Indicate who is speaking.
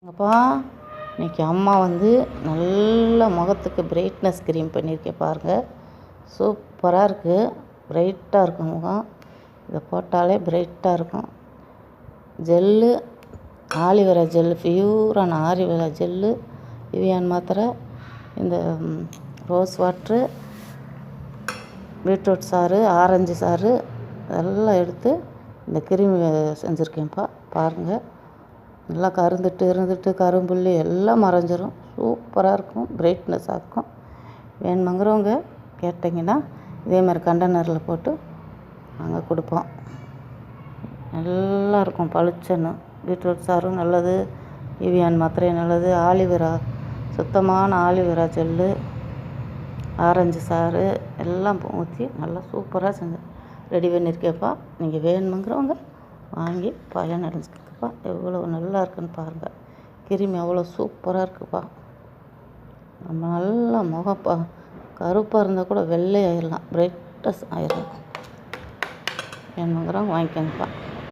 Speaker 1: அப்பா இன்றைக்கி அம்மா வந்து நல்ல முகத்துக்கு பிரைட்னஸ் க்ரீம் பண்ணியிருக்கேன் பாருங்கள். சூப்பராக இருக்குது, பிரைட்டாக இருக்கும் முகம். இதை போட்டாலே பிரைட்டாக இருக்கும். ஜெல்லு ஆலிவேரா ஜெல்லு, பியூரான ஆலிவேரா ஜெல்லு, இவியான் மாத்திரை, இந்த ரோஸ் வாட்ரு, பீட்ரூட் சாறு, ஆரஞ்சு சாறு எல்லாம் எடுத்து இந்த க்ரீம் செஞ்சுருக்கேன்ப்பா. பாருங்கள், நல்லா இருந்துட்டு கரும்புள்ளி எல்லாம் மறைஞ்சிரும். சூப்பராக இருக்கும், பிரைட்னஸாக இருக்கும். வேணுமங்கிறவங்க கேட்டிங்கன்னா இதே மாதிரி கண்டெய்னரில் போட்டு நாங்கள் கொடுப்போம். நல்லா இருக்கும் பளிச்சுன்னு. பீட்ரூட் சாரும் நல்லது, இவியான் மாத்திரையும் நல்லது, ஆலிவேரா சுத்தமான ஆலிவேரா ஜெல்லு, ஆரஞ்சு சாறு எல்லாம் ஊற்றி நல்லா சூப்பராக செஞ்சு ரெடி பண்ணியிருக்கேப்பா. நீங்கள் வேணுமங்கிறவங்க வாங்கி பயனடைஞ்சுக்கப்பா. எவ்வளோ நல்லா இருக்குன்னு பாருங்கள். கிருமி எவ்வளோ சூப்பராக இருக்குப்பா. நம்ம நல்லா முகப்பா கருப்பாக இருந்தால் கூட வெள்ளை ஆயிடலாம், பிரைட்னஸ் ஆயிடலாம். வேணுமங்கிறவங்க வாங்கிக்கோங்கப்பா.